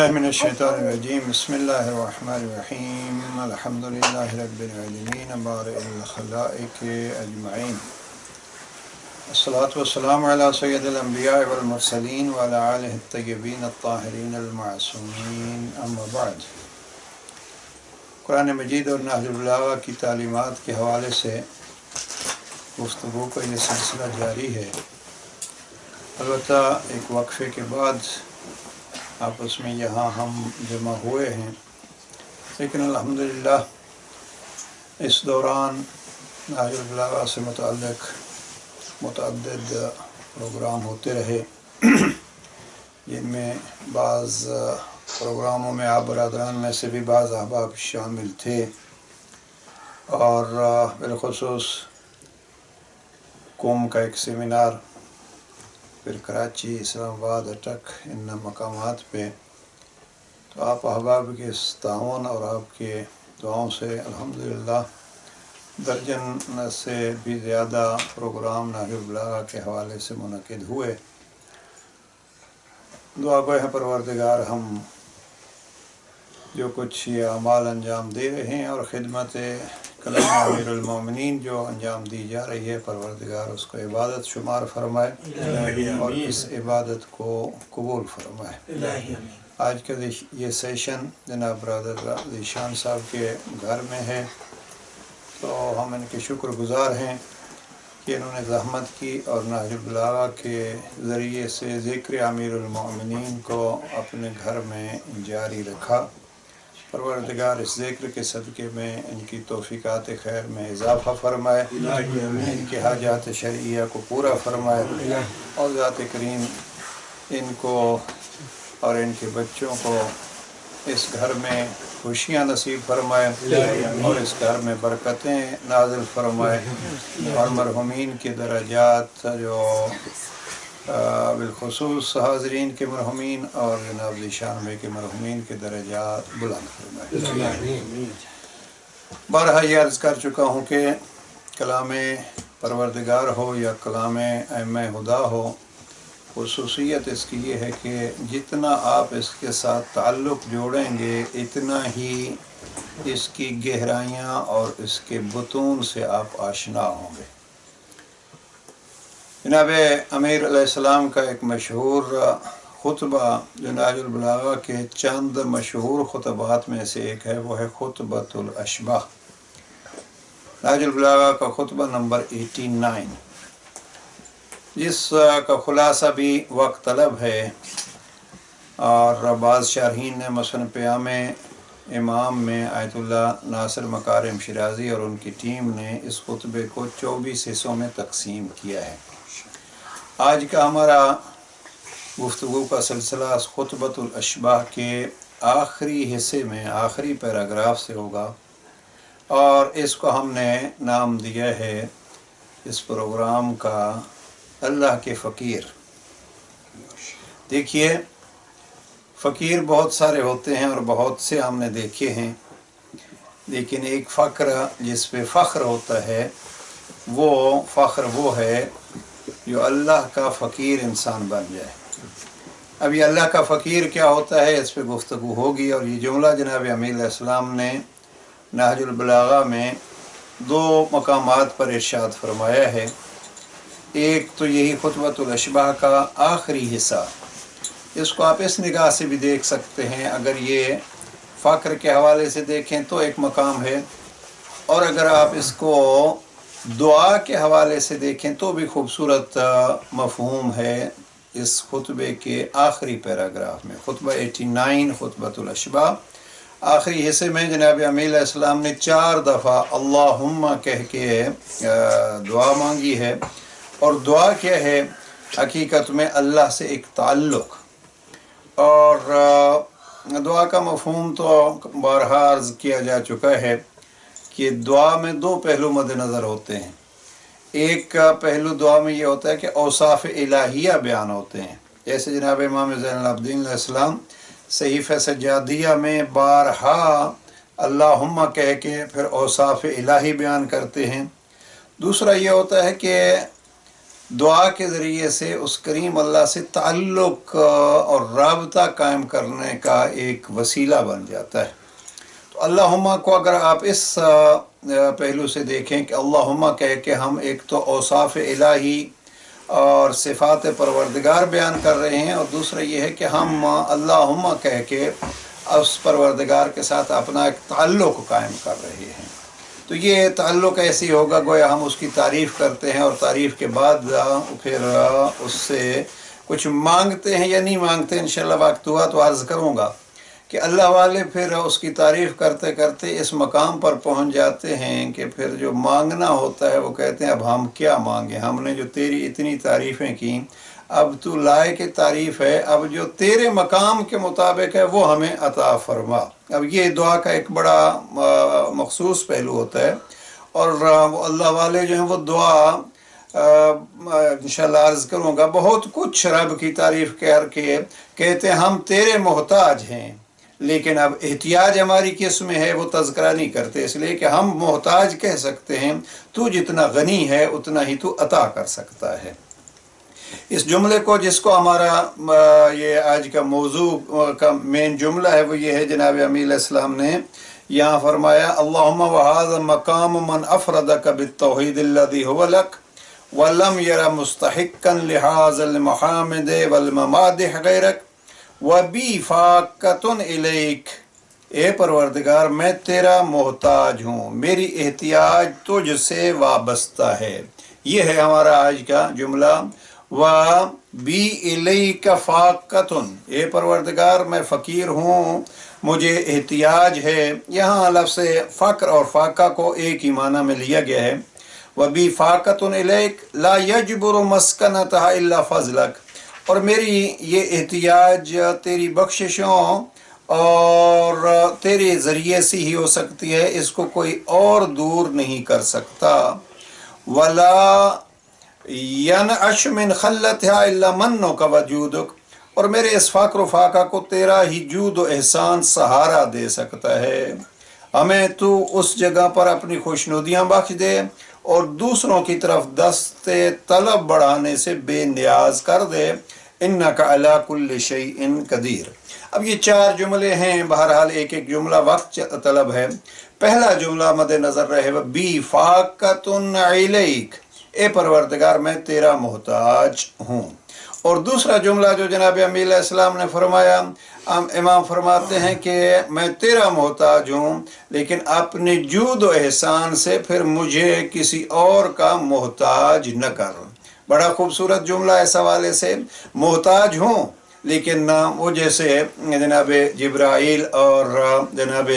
باللہ من الشیطان الرجیم بسم اللہ الرحمن الرحیم الحمد للہ رب العالمین بارئ الخلائق اجمعین الصلاۃ والسلام علی سید الانبیاء والمرسلین وعلی آلہ الطیبین الطاہرین المعصومین اما بعد۔ قرآن مجید اور نہج البلاغہ کی تعلیمات کے حوالے سے گفتگو کا یہ سلسلہ جاری ہے۔ البتہ ایک وقفے کے بعد آپس میں یہاں ہم جمع ہوئے ہیں، لیکن الحمدللہ اس دوران نہج البلاغہ سے متعلق متعدد پروگرام ہوتے رہے، جن میں بعض پروگراموں میں آپ برادران میں سے بھی بعض احباب شامل تھے، اور بالخصوص قوم کا ایک سیمینار، پھر کراچی، اسلام آباد، اٹک، ان مقامات پہ تو آپ احباب کے اس تعاون اور آپ کے دعاؤں سے الحمدللہ درجن سے بھی زیادہ پروگرام نہج البلاغہ کے حوالے سے منعقد ہوئے۔ دعا گو ہے پروردگار ہم جو کچھ یہ اعمال انجام دے رہے ہیں اور خدمت کلام امیر المومنین جو انجام دی جا رہی ہے، پروردگار اس کو عبادت شمار فرمائے اور اس عبادت کو قبول فرمائے۔ آج کا یہ سیشن جناب برادر ذیشان صاحب کے گھر میں ہے، تو ہم ان کے شکر گزار ہیں کہ انہوں نے زحمت کی اور نہج البلاغہ کے ذریعے سے ذکر امیر المومنین کو اپنے گھر میں جاری رکھا۔ پروردگار اس ذکر کے صدقے میں ان کی توفیقات خیر میں اضافہ فرمائے، ان کے حاجات شرعیہ کو پورا فرمائے، اور ذات کریم ان کو اور ان کے بچوں کو اس گھر میں خوشیاں نصیب فرمائے اور اس گھر میں برکتیں نازل فرمائے، اور مرحومین کے درجات جو بالخصوص حاضرین کے مرحومین اور جناب ذیشان بھائی کے مرحومین کے درجات بلند فرمائے۔ بارہا یہ عرض کر چکا ہوں کہ کلام پروردگار ہو یا کلام ائمہ ہدا ہو، خصوصیت اس کی یہ ہے کہ جتنا آپ اس کے ساتھ تعلق جوڑیں گے اتنا ہی اس کی گہرائیاں اور اس کے بطون سے آپ آشنا ہوں گے۔ جناب امیر علیہ السلام کا ایک مشہور خطبہ جو نہج البلاغہ کے چند مشہور خطبات میں سے ایک ہے، وہ ہے خطبۃ الاشباح، نہج البلاغہ کا خطبہ نمبر 89، جس کا خلاصہ بھی وقت طلب ہے، اور بعض شارحین نے مصنف عام امام میں آیت اللہ ناصر مکارم شیرازی اور ان کی ٹیم نے اس خطبے کو 24 حصوں میں تقسیم کیا ہے۔ آج کا ہمارا گفتگو کا سلسلہ خطبۃ الاشباح کے آخری حصے میں آخری پیراگراف سے ہوگا، اور اس کو ہم نے نام دیا ہے اس پروگرام کا اللہ کے فقیر۔ دیکھیے، فقیر بہت سارے ہوتے ہیں اور بہت سے ہم نے دیکھے ہیں، لیکن ایک فقر جس پہ فخر ہوتا ہے وہ فخر وہ ہے جو اللہ کا فقیر انسان بن جائے۔ اب یہ اللہ کا فقیر کیا ہوتا ہے، اس پہ گفتگو ہوگی، اور یہ جملہ جناب امیر علیہ السلام نے نہج البلاغہ میں 2 مقامات پر ارشاد فرمایا ہے۔ ایک تو یہی خطبۃ الاشباح کا آخری حصہ، اس کو آپ اس نگاہ سے بھی دیکھ سکتے ہیں، اگر یہ فقر کے حوالے سے دیکھیں تو ایک مقام ہے، اور اگر آپ اس کو دعا کے حوالے سے دیکھیں تو بھی خوبصورت مفہوم ہے اس خطبے کے آخری پیراگراف میں۔ خطبہ 89 خطبۃ الاشباح، آخری حصے میں جناب امیر علیہ السلام نے 4 دفعہ اللہم کہہ کے دعا مانگی ہے، اور دعا کیا ہے؟ حقیقت میں اللہ سے ایک تعلق، اور دعا کا مفہوم تو بارہا عرض کیا جا چکا ہے کہ دعا میں 2 پہلو مد نظر ہوتے ہیں۔ ایک پہلو دعا میں یہ ہوتا ہے کہ اوصاف الہیہ بیان ہوتے ہیں، جیسے جناب امام زین العابدین علیہ السلام صحیفہ سجادیہ میں بارہا اللہم کہہ کے پھر اوصاف الہی بیان کرتے ہیں۔ دوسرا یہ ہوتا ہے کہ दुआ के ज़रिए से उस करीम अल्लाह से ताल्लुक़ और राबता कायम करने का एक वसीला बन जाता है। तो अल्लाहुम्मा को अगर आप इस पहलू से देखें कि अल्लाहुम्मा कह के हम एक तो औसाफ इलाही और सिफ़ात परवरदिगार बयान कर रहे हैं, और दूसरा ये है कि हम अल्लाहुम्मा कह के उस परवरदिगार के साथ अपना एक ताल्लुक़ कायम कर रहे हैं। तो ये ताल्लुक़ ऐसी होगा गोया हम उसकी तारीफ़ करते हैं और तारीफ़ के बाद फिर उससे कुछ मांगते हैं या नहीं मांगते। इंशाअल्लाह वक्त हुआ तो अर्ज़ करूँगा कि अल्लाह वाले फिर उसकी तारीफ़ करते करते इस मकाम पर पहुँच जाते हैं कि फिर जो मांगना होता है वो कहते हैं अब हम क्या मांगें, हमने जो तेरी इतनी तारीफ़ें की, अब तू लायक तारीफ़ है, अब जो तेरे मकाम के मुताबिक है वो हमें अता फरमा। अब ये दुआ का एक बड़ा मखसूस पहलू होता है, और अल्लाह वाले जो हैं वो दुआ इंशाअल्लाह अर्ज़ करूँगा बहुत कुछ रब की तारीफ़ करके कहते हैं हम तेरे मोहताज हैं, लेकिन अब एहतियाज हमारी किस में है वो तज़किरा नहीं करते, इसलिए कि हम मोहताज कह सकते हैं, तू जितना गनी है उतना ही तू अता कर सकता है। इस जुमले को जिसको हमारा ये आज का मौजू का मेन जुमला है वो ये है, जनाब अमील इस्लाम ने यहाँ फरमाया अल्लाहुम्मा वहाज़ा मकाम मन अफ़रदक बित्तौहीद अल्लज़ी हुवा लक वलम यरा मुस्तहिक्कन लिहाज़ल महामिद वल ममादिह गैरक व बी फ़ाक़तुन इलैक। ए परवरदिगार मैं तेरा मोहताज हूँ, मेरी एहतियाज तुझसे वाबस्ता है। ये है हमारा आज का जुमला। व बी इलैका फ़ाक़तुन, ए परवरदिगार मैं फ़कीर हूँ, मुझे एहतियाज है। यहाँ लफ्ज़ फ़क्र और फ़ाक़ा को एक ही माना में लिया गया है। व बी फ़ाक़तुन इलैक ला यजबुरु मस्कनतहा इल्ला फ़ज़लक, और मेरी ये एहतियाज तेरी बख्शिशों और तेरे ज़रिए से ही हो सकती है, इसको कोई और दूर नहीं कर सकता। वला यनअश मिन खल्लतिहा इल्ला मन्नो का वजूदुक, और मेरे इस फ़क्र फ़ाक़ा को तेरा ही जूद व एहसान सहारा दे सकता है। हमें तू उस जगह पर अपनी खुशनुदियाँ बख्श दे और दूसरों की तरफ दस्ते तलब बढ़ाने से बेनियाज कर दे। इन्नका अला कुल्लि शैइन कदीर। अब ये चार जुमले हैं, बहरहाल एक एक जुमला वक्त तलब है। पहला जुमला मद नज़र रहे वह बी फ़ाक़तुन इलैक, ए परवरदिगार मैं तेरा मोहताज हूँ। और दूसरा जुमला जो जनाब अमील इस्लाम ने फरमाया, इमाम फरमाते हैं कि मैं तेरा मोहताज हूँ, लेकिन अपने जूद व एहसान से फिर मुझे किसी और का मोहताज न कर। बड़ा खूबसूरत जुमला इस हवाले से, मोहताज हूँ लेकिन वो जैसे जनाब जिब्राइल और जनाब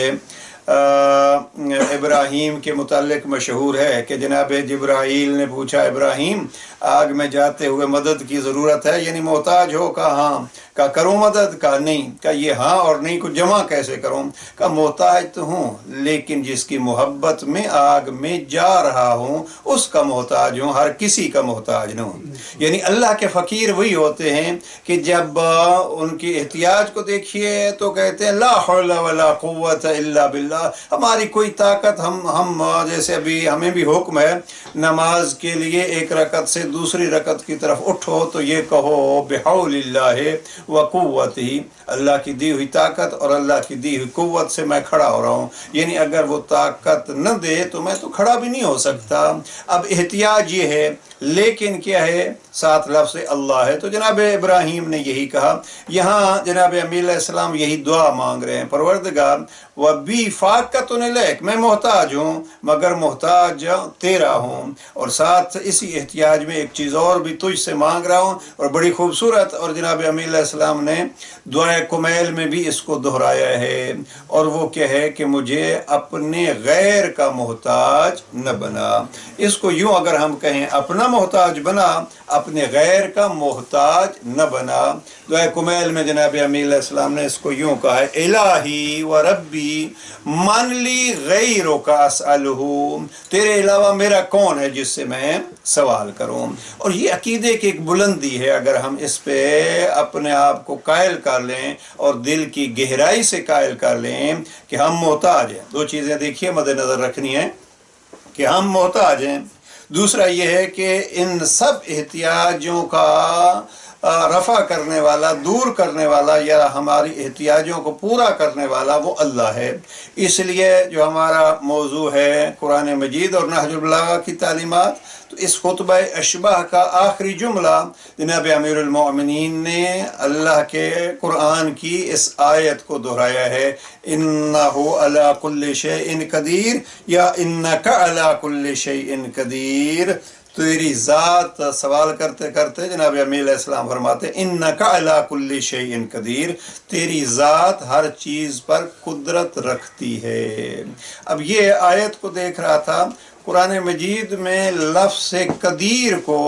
इब्राहीम के मुतालिक मशहूर है कि जनाब जिब्राइल ने पूछा इब्राहीम आग में जाते हुए मदद की ज़रूरत है, यानी मोहताज हो? कहा हाँ। का करूँ मदद? का नहीं। का ये हाँ और नहीं को जमा कैसे करूँ? का मोहताज तो हूँ, लेकिन जिसकी मोहब्बत में आग में जा रहा हूँ उसका मोहताज हूँ, हर किसी का मोहताज न हूँ। यानी अल्लाह के फ़कीर वही होते हैं कि जब उनकी एहतियाज को देखिए तो कहते हैं ला हौला वला कुव्वत इल्ला बिल्लाह, हमारी कोई ताकत हम जैसे अभी हमें भी हुक्म है नमाज के लिए एक रकत से दूसरी रकत की तरफ उठो तो ये कहो बिहौलिल्लाहि व कुव्वतिही, अल्लाह की दी हुई ताकत और अल्लाह की दी हुई कुव्वत से मैं खड़ा हो रहा हूँ। यानी अगर वो ताकत न दे तो मैं तो खड़ा भी नहीं हो सकता। अब एहतियाज ये है, लेकिन क्या है? साथ लफ्ज़ अल्लाह है। तो जनाब इब्राहीम ने यही कहा, यहाँ जनाब अमील इस्लाम यही दुआ मांग रहे हैं, परवरदिगार व बी फ़ाक़तुन इलैक, मैं मोहताज हूँ मगर मोहताज तेरा हूँ, और साथ इसी एहतियाज में एक चीज़ और भी तुझसे मांग रहा हूँ, और बड़ी खूबसूरत। और जनाब अमील इस्लाम ने दुआ कुमैल में भी इसको दोहराया है, और वो क्या है कि मुझे अपने गैर का मोहताज न बना। इसको यूँ अगर हम कहें अपना मोहताज बना, अपने गैर का मोहताज न बना। दुआ कुमैल में जनाब अमील इस्लाम ने इसको यूँ कहा है, इलाही व रब्बी मन ली गैरो का असअलहू, तेरे अलावा मेरा कौन है जिससे मैं सवाल करूँ। और ये अकीदे की एक बुलंदी है, अगर हम इस पे अपने आप को कायल कर लें और दिल की गहराई से कायल कर लें कि हम मोहताज हैं। दो चीज़ें देखिए मद्देनज़र रखनी है कि हम मोहताज हैं, दूसरा ये है कि इन सब एहतियाजों का रफ़ा करने वाला, दूर करने वाला या हमारी एहतियाजों को पूरा करने वाला वो अल्लाह है। इसलिए जो हमारा मौजू है कुरान मजीद और नहजुल बलागा की तालीमात, तो इस खुतबा अशबाह का आखिरी जुमला जनाब अमीरुल मोमिनीन ने अल्लाह के कुरान की इस आयत को दोहराया है, इन्नहु अला कुल्लि शैइन कदीर या इन्नका अला कुल्लि शैइन कदीर। तेरी ज़ात सवाल करते करते जनाब अमीर अलैहिस्सलाम फरमाते इन्नका अला कुल्लि शैइन कदीर, तेरी ज़ात हर चीज़ पर कुदरत रखती है। अब ये आयत को देख रहा था, कुरान मजीद में लफ्ज़ कदीर को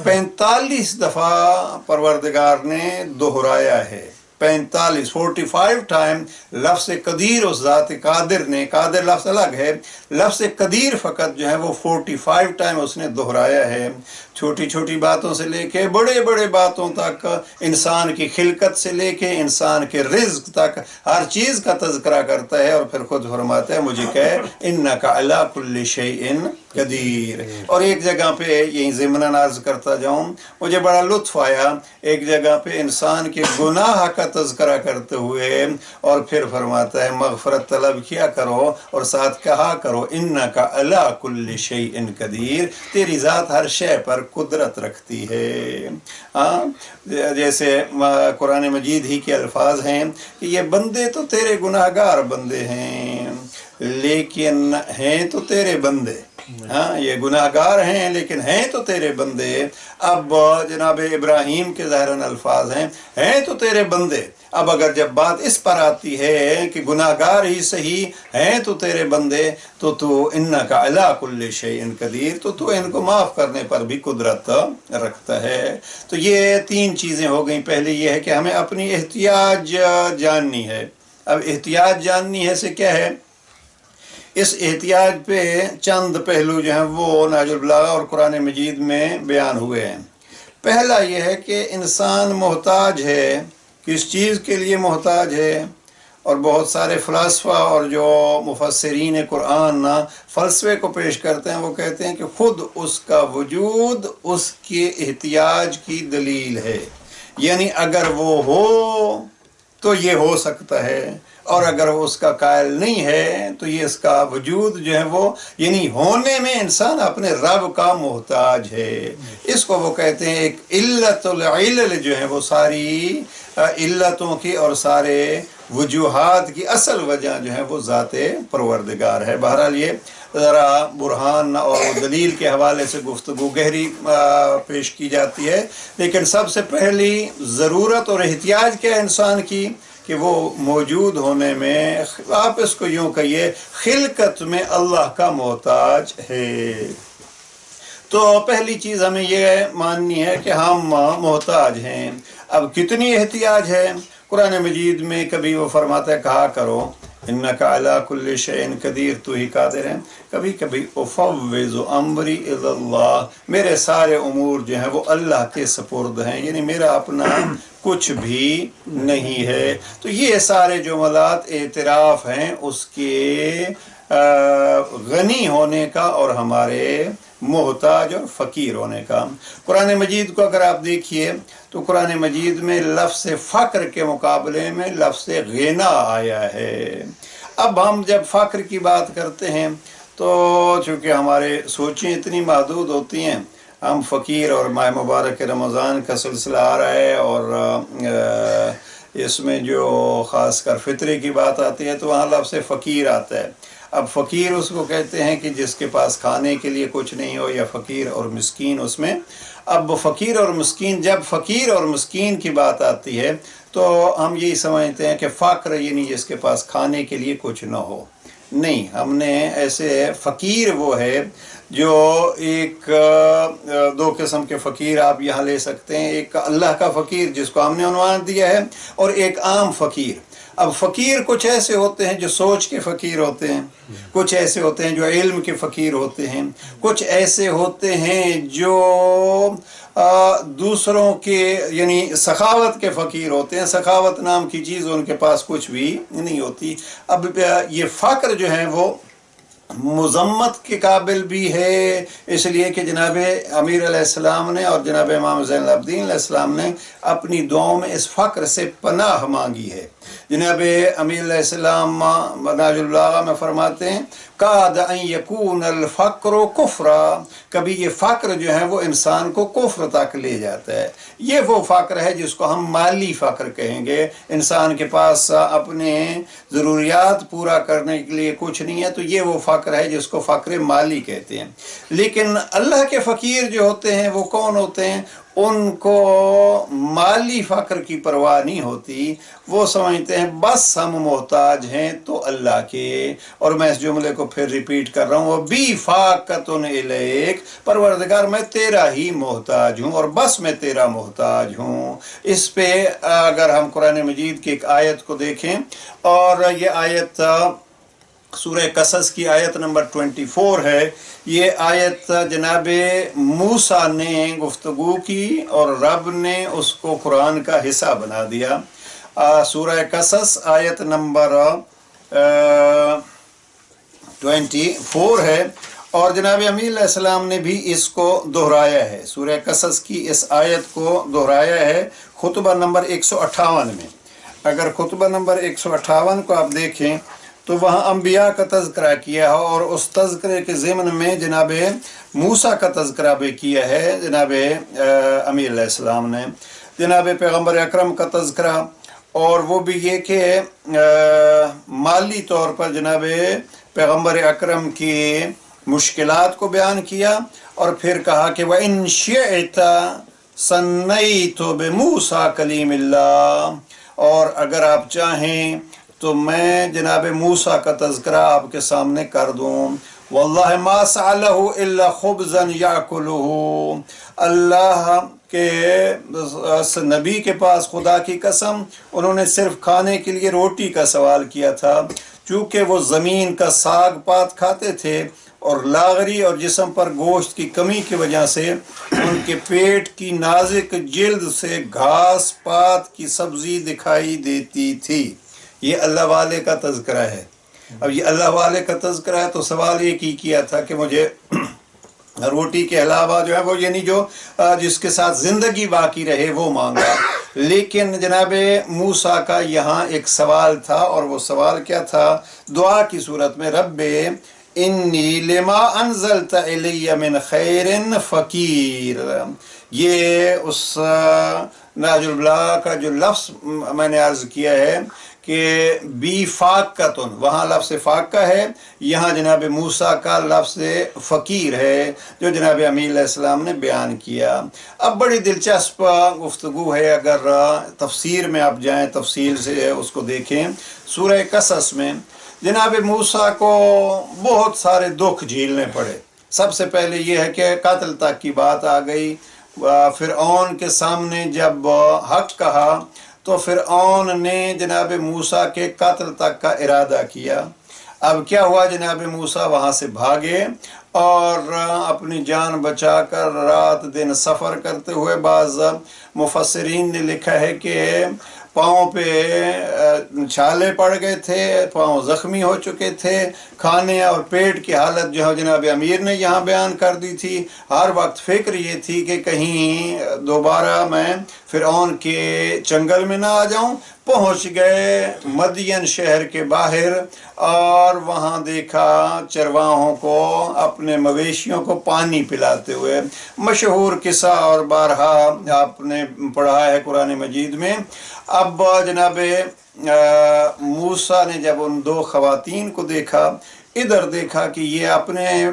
45 दफ़ा परवरदिगार ने दोहराया है। 45 टाइम लफ्ज़ कदीर उस ज़ात कादिर ने, कादिर लफ्ज़ अलग है, लफ्ज़ कदीर फ़कत जो है वो 45 टाइम उसने दोहराया है। छोटी छोटी बातों से लेके बड़े बड़े बातों तक, इंसान की खिलकत से लेके इंसान के रिज़्क तक हर चीज़ का तज़किरा करता है और फिर खुद फरमाता है मुझे कह इन्नका अला कुल्लि शैइन कदीर। और एक जगह पे यही ज़िम्नन अर्ज़ करता जाऊँ, मुझे बड़ा लुत्फ़ आया, एक जगह पे इंसान के गुनाह का तज़किरा करते हुए और फिर फरमाता है मग़फ़रत तलब किया करो और साथ कहा करो इन्नका अला कुल्लि शैइन कदीर, तेरी ज़ात हर शय पर कुदरत रखती है। हाँ, जैसे कुरान मजीद ही के अल्फाज हैं कि ये बंदे तो तेरे गुनाहगार बंदे हैं लेकिन हैं तो तेरे बंदे। हाँ, ये गुनाहगार हैं लेकिन हैं तो तेरे बंदे। अब जनाब इब्राहीम के ज़ाहिरन अल्फाज हैं तो तेरे बंदे। अब अगर जब बात इस पर आती है कि गुनाहगार ही सही हैं तो तेरे बंदे, तो तू इन्नका अला कुल्लि शैइन कदीर, तो तू इनको माफ़ करने पर भी कुदरत रखता है। तो ये 3 चीज़ें हो गई। पहले ये है कि हमें अपनी एहतियाज जाननी है। अब एहतियाज जाननी है से क्या है, इस एहतियाज पे चंद पहलू जो हैं वो नहजुल बलागा और कुरान मजीद में बयान हुए हैं। पहला ये है कि इंसान मोहताज है, किस चीज़ के लिए मोहताज है। और बहुत सारे फ़लसफ़ा और जो मुफस्सिरीन कुरान ना फ़लसफ़े को पेश करते हैं, वो कहते हैं कि ख़ुद उसका वजूद उसके एहतियाज की दलील है। यानी अगर वो हो तो ये हो सकता है, और अगर वो उसका कायल नहीं है तो ये इसका वजूद जो है वो, यानी होने में इंसान अपने रब का मोहताज है। इसको वो कहते हैं एक इल्लतुल इल्ल जो है वो सारी इल्लतों की और सारे वजूहात की असल वजह जो है वो ज़ाते परवरदिगार है। बहरहाल ये ज़रा बुरहान और दलील के हवाले से गुफ्तगू गहरी पेश की जाती है, लेकिन सबसे पहली ज़रूरत और एहतियाज क्या है इंसान की कि वो मौजूद होने में, आप इसको यूँ कहिए, खिलकत में अल्लाह का मोहताज है। तो पहली चीज़ हमें ये माननी है कि हम मोहताज हैं। अब कितनी एहतियाज है, कुरान मजीद में कभी वो फरमाता है कहा करो इन्नका अला कुल्लि शैइन कदीर, तू ही कादिर है। कभी कभी उफ़व्विज़ु अम्री इलल्लाह, मेरे सारे उमूर जो हैं वो अल्लाह के सपुर्द हैं, यानी मेरा अपना कुछ भी नहीं है। तो ये सारे जुमलात एतराफ़ हैं उसके गनी होने का और हमारे मोहताज और फ़कीर होने का। कुरान मजीद को अगर आप देखिए तो कुरान मजीद में लफ्ज़ फ़क्र के मुकाबले में लफ्ज़ ग़िना आया है। अब हम जब फ़क्र की बात करते हैं तो चूँकि हमारे सोचें इतनी महदूद होती हैं, हम फ़कीर और माह मुबारक रमज़ान का सिलसिला आ रहा है और इसमें जो ख़ास कर फ़ित्रे की बात आती है तो वहाँ लफ्ज़ फ़कीर आता है। अब फ़कीर उसको कहते हैं कि जिसके पास खाने के लिए कुछ नहीं हो, या फ़कीर और मिस्कीन उसमें। अब फ़कीर और मिस्कीन, जब फ़कीर और मिस्कीन की बात आती है तो हम यही समझते हैं कि फ़क्र यानी जिसके पास खाने के लिए कुछ ना हो। नहीं, हमने ऐसे फ़कीर वो है जो एक 2 किस्म के फ़कीर आप यहाँ ले सकते हैं। एक अल्लाह का फ़कीर जिसको हमने उन्वान दिया है, और एक आम फ़कीर। अब फ़कीर कुछ ऐसे होते हैं जो सोच के फ़कीर होते हैं, कुछ ऐसे होते हैं जो इल्म के फ़कीर होते हैं, कुछ ऐसे होते हैं जो दूसरों के यानी सखावत के फ़कीर होते हैं। सखावत नाम की चीज़ उनके पास कुछ भी नहीं होती। अब ये फ़क्र जो है वो मज़म्मत के काबिल भी है, इसलिए कि जनाब अमीर अलैहिस्सलाम ने और जनाब इमाम ज़ैनुल आबिदीन अलैहिस्सलाम ने अपनी दुआओं में इस फ़क्र से पनाह मांगी है। जनाब अमीर अलैहिस्सलाम नाजुल बलागा में फरमाते हैं, काद अन यकून अल फ़क्र कुफ्रा, कभी ये फ़क्र जो है वो इंसान को कुफ्र तक ले जाता है। ये वो फ़क्र है जिसको हम माली फ़क्र कहेंगे। इंसान के पास अपने ज़रूरियात पूरा करने के लिए कुछ नहीं है, तो ये वो फ़क्र है जिसको फ़क्र माली कहते हैं। लेकिन अल्लाह के फ़कीर जो होते हैं वो कौन होते हैं? उनको माली फ़क्र की परवाह नहीं होती। वो समझते हैं बस हम मोहताज हैं तो अल्लाह के। और मैं इस जुमले को फिर रिपीट कर रहा हूँ, बी फ़ाक़तुन इलैक, परवरदिगार मैं तेरा ही मोहताज हूँ और बस मैं तेरा मोहताज हूँ। इस पे अगर हम कुरान मजीद की एक आयत को देखें, और ये आयत सूरह कसस की आयत नंबर 24 है। ये आयत जनाब मूसा ने गुफ्तगू की और रब ने उसको कुरान का हिस्सा बना दिया। सूरह कसस आयत नंबर 24 है, और जनाब अमीर अलैहिस्सलाम ने भी इसको दोहराया है। सूरह कसस की इस आयत को दोहराया है खुतबा नंबर 158 में। अगर खुतबा नंबर 158 को आप देखें तो वहाँ अम्बिया का तज़किरा किया है, और उस तज़किरे के ज़िम्न में जनाब मूसा का तज़किरा भी किया है जनाब अमीर अलैहिस्सलाम ने। जनाब पैगम्बर अकरम का तज़किरा, और वो भी ये कि माली तौर पर जनाब पैगम्बर अकरम की मुश्किलात को बयान किया, और फिर कहा कि व इन शिअता सन्नैतु बिमूसा कलीमिल्लाह, और अगर आप चाहें तो मैं जनाब मूसा का तज़किरा आपके सामने कर दूँ। वल्लाहि मा सअलहु इल्ला खुब्ज़न याकुलुहु, अल्लाह के नबी के पास खुदा की कसम उन्होंने सिर्फ खाने के लिए रोटी का सवाल किया था, चूँकि वो ज़मीन का साग पात खाते थे और लागरी और जिस्म पर गोश्त की कमी की वजह से उनके पेट की नाजुक जिल्द से घास पात की सब्ज़ी दिखाई देती थी। ये अल्लाह वाले का तज़किरा है। अब ये अल्लाह वाले का तज़किरा है तो सवाल एक ही किया था कि मुझे रोटी के अलावा जो है वो यानी जो जिसके साथ ज़िंदगी बाकी रहे वो मांगा। लेकिन जनाब मूसा का यहाँ एक सवाल था, और वो सवाल क्या था? दुआ की सूरत में, रब्बे इन्नी लिमा अनज़लत इलैया मिन खैरिन फ़कीर। ये उस नाजुल बलागा का जो लफ्ज़ मैंने अर्ज़ किया है कि बी फ़ाक़तुन, वहाँ लफ्ज़ फ़ाक़ा है, यहाँ जनाब मूसा का लफ्ज़ फ़कीर है जो जनाब अमीर अलैहिस्सलाम ने बयान किया। अब बड़ी दिलचस्प गुफ्तगू है, अगर तफसीर में आप जाएँ, तफसील से उसको देखें। सूरह कसस में जनाब मूसा को बहुत सारे दुख झेलने पड़े। सबसे पहले ये है कि कत्ल तक की बात आ गई। फ़िरऔन के सामने जब हक कहा तो फ़िरऔन ने जनाब मूसा के कत्ल तक का इरादा किया। अब क्या हुआ? जनाब मूसा वहाँ से भागे और अपनी जान बचाकर रात दिन सफ़र करते हुए, बाज़ मुफस्सिरीन ने लिखा है कि पाँव पे छाले पड़ गए थे, पाँव ज़ख्मी हो चुके थे। खाने और पेट की हालत जो है जनाब अमीर ने यहाँ बयान कर दी थी। हर वक्त फ़िक्र ये थी कि कहीं दोबारा मैं फ़िरऔन के चंगल में ना आ जाऊँ। पहुँच गए मदियन शहर के बाहर, और वहाँ देखा चरवाहों को अपने मवेशियों को पानी पिलाते हुए। मशहूर किस्सा और बारहा आपने पढ़ा है कुरान मजीद में। अब जनाब मूसा ने जब उन दो ख़वातीन को देखा, इधर देखा कि ये अपने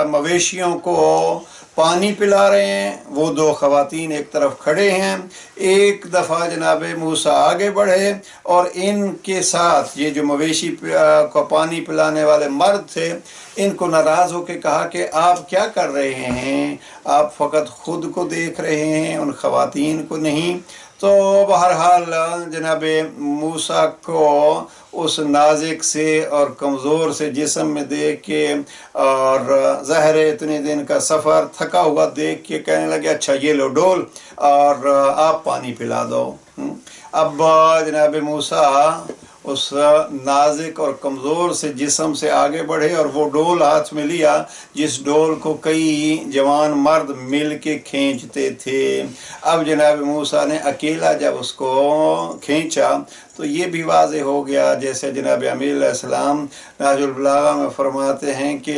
मवेशियों को पानी पिला रहे हैं, वो दो ख़वातीन एक तरफ खड़े हैं। एक दफ़ा जनाब मूसा आगे बढ़े और इनके साथ ये जो मवेशी को पानी पिलाने वाले मर्द थे, इनको नाराज़ होकर कहा कि आप क्या कर रहे हैं? आप फ़कत ख़ुद को देख रहे हैं, उन ख़वातीन को नहीं। तो बहरहाल जनाब मूसा को उस नाज़िक से और कमज़ोर से जिस्म में देख के और ज़ाहिर इतने दिन का सफ़र थका हुआ देख के कहने लगे, अच्छा ये लो डोल और आप पानी पिला दो। अब जनाब मूसा उस नाजुक और कमज़ोर से जिस्म से आगे बढ़े और वो डोल हाथ में लिया जिस डोल को कई जवान मर्द मिल के खींचते थे। अब जनाब मूसा ने अकेला जब उसको खींचा तो ये भी वाज़ेह हो गया, जैसे जनाब अमीर अलैहिस्सलाम नाजुल बलागा में फरमाते हैं कि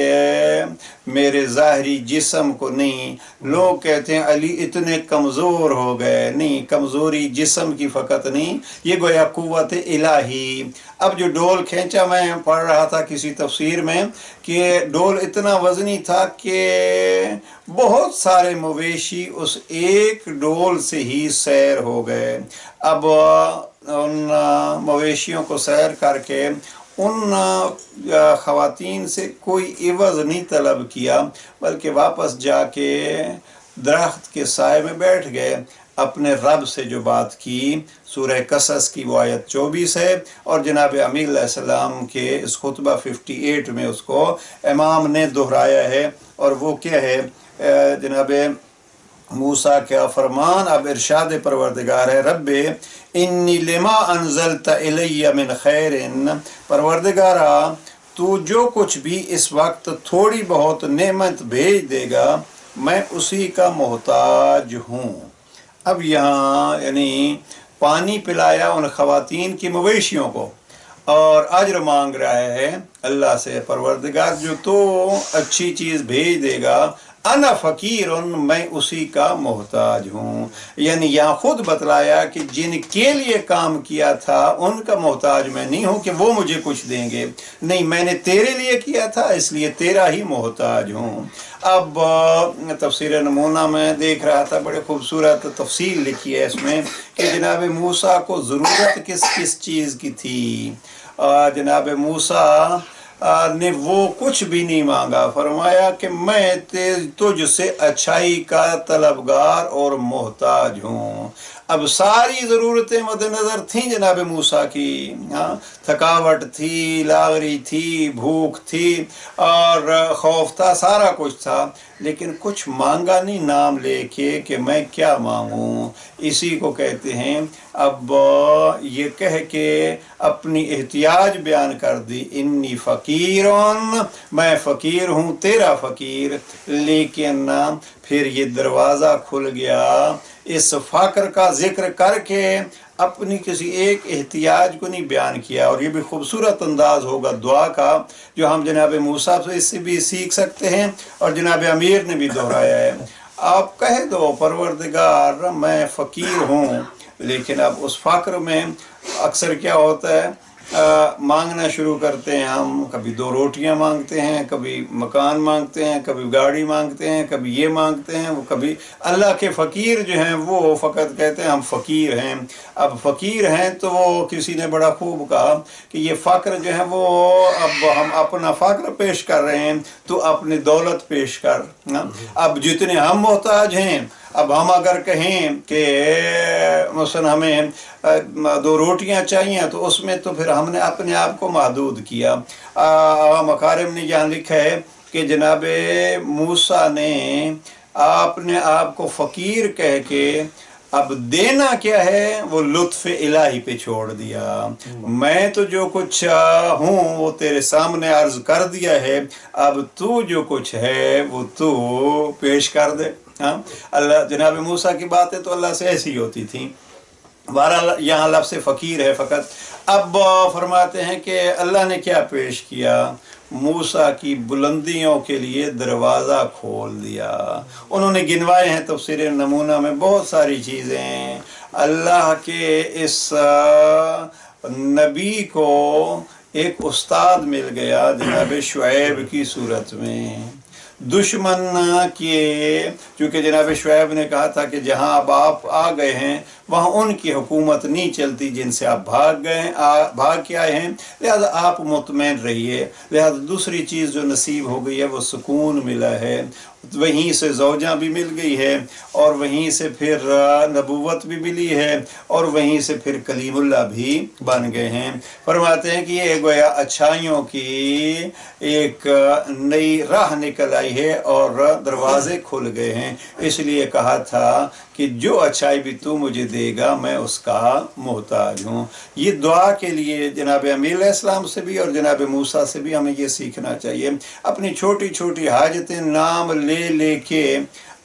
मेरे ज़ाहरी जिस्म को नहीं, लोग कहते हैं अली इतने कमज़ोर हो गए, नहीं, कमज़ोरी जिस्म की फ़कत नहीं, ये गोया कुव्वत इलाही। अब जो डोल खींचा, मैं पढ़ रहा था किसी तफसीर में कि डोल इतना वज़नी था कि बहुत सारे मवेशी उस एक डोल से ही सैर हो गए। अब उन मवेशियों को सैर करके उन ख़वातीन से कोई इवज़ नहीं तलब किया, बल्कि वापस जाके दरख्त के साए में बैठ गए, अपने रब से जो बात की। सूरह कसस की वो आयत 24 है और जनाब अमीर अलैहिस्सलाम के इस खुतबा 58 में उसको इमाम ने दोहराया है। और वो क्या है, जनाब मूसा क्या फरमान, अब इरशाद परवरदिगार है, रब्बे इन्नी लिमा अनज़लत इलैया मिन खैरिन, परवरदिगारा तू जो कुछ भी इस वक्त थोड़ी बहुत नेमत भेज देगा मैं उसी का मोहताज हूँ। अब यहाँ यानी पानी पिलाया उन ख़वातीन की मवेशियों को और अज्र मांग रहा है अल्लाह से, परवरदिगार जो तो अच्छी चीज़ भेज देगा, अना फ़कीर, मैं उसी का मोहताज हूँ। यानी यहाँ खुद बतलाया कि जिनके लिए काम किया था उनका मोहताज मैं नहीं हूँ कि वो मुझे कुछ देंगे, नहीं, मैंने तेरे लिए किया था इसलिए तेरा ही मोहताज हूँ। अब तफसीर नमूना में देख रहा था, बड़े खूबसूरत तफसील लिखी है इसमें कि जनाब मूसा को ज़रूरत किस किस चीज़ की थी। जनाब मूसा ने वो कुछ भी नहीं मांगा, फरमाया कि मैं तुझसे अच्छाई का तलबगार और मोहताज हूँ। अब सारी ज़रूरतें मद्देनज़र थीं जनाब मूसा की, हाँ, थकावट थी, लागरी थी, भूख थी और खौफ था, सारा कुछ था, लेकिन कुछ मांगा नहीं नाम लेके कि मैं क्या मांगूँ। इसी को कहते हैं, अब ये कह के अपनी एहतियाज बयान कर दी, इन्नी फ़कीरन, मैं फ़कीर हूँ, तेरा फ़कीर। लेकिन फिर ये दरवाज़ा खुल गया, इस फ़क्र का ज़िक्र करके अपनी किसी एक एहतियाज को नहीं बयान किया। और ये भी खूबसूरत अंदाज़ होगा दुआ का जो हम जनाब मूसा से इससे भी सीख सकते हैं और जनाब अमीर ने भी दोहराया है। आप कह दो परवरदिगार मैं फ़कीर हूँ, लेकिन अब उस फ़क्र में अक्सर क्या होता है, मांगना शुरू करते हैं हम, कभी 2 रोटियां मांगते हैं, कभी मकान मांगते हैं, कभी गाड़ी मांगते हैं, कभी ये मांगते हैं, वो कभी अल्लाह के फ़कीर जो हैं वो फ़कत कहते हैं हम फ़कीर हैं। अब फ़कीर हैं तो वो किसी ने बड़ा खूब कहा कि ये फ़क्र जो है वो, अब हम अपना फ़क्र पेश कर रहे हैं तो अपनी दौलत पेश कर ना। अब जितने हम मोहताज हैं, अब हम अगर कहें कि मसलन हमें 2 रोटियां चाहिए तो उसमें तो फिर हमने अपने आप को महदूद किया। मकारिम ने यहाँ लिखा है कि जनाब मूसा ने अपने आप को फ़कीर कह के अब देना क्या है वो लुत्फ़ इलाही पे छोड़ दिया। मैं तो जो कुछ हूँ वो तेरे सामने अर्ज़ कर दिया है, अब तू जो कुछ है वो तू पेश कर दे। हाँ, अल्लाह, जनाब मूसा की बातें तो अल्लाह से ऐसी होती थी। बहरहाल यहाँ लफ्ज़ फ़कीर है फ़कत। अब फरमाते हैं कि अल्लाह ने क्या पेश किया, मूसा की बुलंदियों के लिए दरवाज़ा खोल दिया। उन्होंने गिनवाए हैं तफसीर नमूना में बहुत सारी चीज़ें। अल्लाह के इस नबी को एक उस्ताद मिल गया जनाब शुएब की सूरत में। दुश्मन के, चूँकि जनाब शुएब ने कहा था कि जहाँ अब आप आ गए हैं वहाँ उनकी हुकूमत नहीं चलती जिनसे आप भाग के आए हैं, लिहाजा आप मुतमईन रहिए। लिहाजा दूसरी चीज़ जो नसीब हो गई है वो सुकून मिला है, वहीं से ज़ौजा भी मिल गई है और वहीं से फिर नबूवत भी मिली है और वहीं से फिर कलीमुल्लाह भी बन गए हैं। फरमाते हैं कि ये गोया अच्छाइयों की एक नई राह निकल आई है और दरवाज़े खुल गए हैं। इसलिए कहा था कि जो अच्छाई भी तू मुझे देगा, मैं उसका मोहताज हूँ। ये दुआ के लिए जनाब अमीर अलैहिस्सलाम से भी और जनाब मूसा से भी हमें ये सीखना चाहिए। अपनी छोटी छोटी हाजतें नाम ले लेके,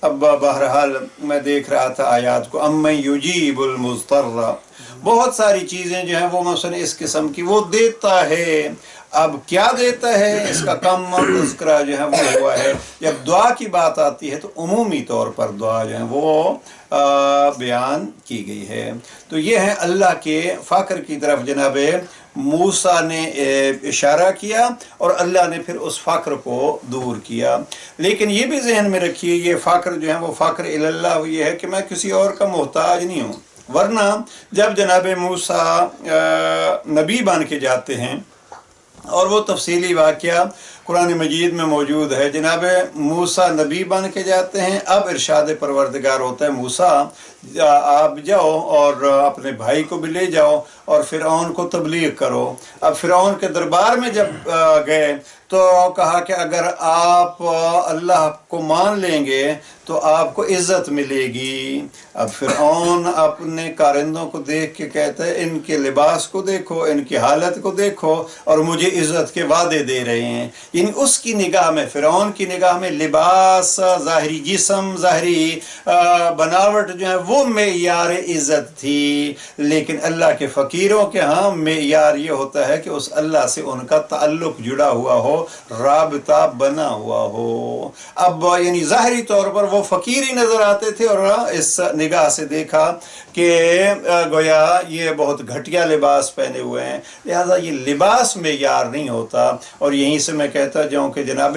अब बहरहाल मैं देख रहा था आयात को, अम्मन युजीबुल मुज़्तर्रा, बहुत सारी चीज़ें जो हैं वो मसलन इस किस्म की वो देता है। अब क्या देता है इसका कम तज़किरा जो है वो हुआ है। जब दुआ की बात आती है तो उमूमी तौर पर दुआ जो है वो बयान की गई है। तो ये है अल्लाह के फ़क्र की तरफ जनाब मूसा ने इशारा किया और अल्लाह ने फिर उस फ़क्र को दूर किया। लेकिन ये भी जहन में रखिए, ये फ़क्र जो है वो फ़क्र इल्लल्लाह ये है कि मैं किसी और का मोहताज नहीं हूँ। वरना जब जनाब मूसा नबी बन के जाते हैं, और वो तफसीली वाक़या कुरान मजीद में मौजूद है, जनाब मूसा नबी बन के जाते हैं। अब इरशाद परवरदिगार होता है, मूसा आप जाओ और अपने भाई को भी ले जाओ और फ़िरऔन को तबलीग करो। अब फ़िरऔन के दरबार में जब गए तो कहा कि अगर आप अल्लाह को मान लेंगे तो आपको इज़्ज़त मिलेगी। अब फ़िरऔन अपने कारिंदों को देख के कहता है, इनके लिबास को देखो, इनकी हालत को देखो और मुझे इज़्ज़त के वादे दे रहे हैं। यानी उसकी निगाह में, फ़िरऔन की निगाह में लिबास, ज़ाहिरी जिस्म, ज़ाहिरी बनावट जो है वो मेयार इज़्ज़त थी। लेकिन अल्लाह के फ़कीरों के यहाँ मेयार ये होता है कि उस अल्लाह से उनका ताल्लुक़ जुड़ा हुआ हो, राबता बना हुआ हो। अब यानी ज़ाहिरी तौर पर वो फ़कीर ही नज़र आते थे और इस निगाह से देखा कि गोया ये बहुत घटिया लिबास पहने हुए हैं, लिहाजा ये लिबास मेयार नहीं होता। और यहीं से मैं कहता जाऊँ कि जनाब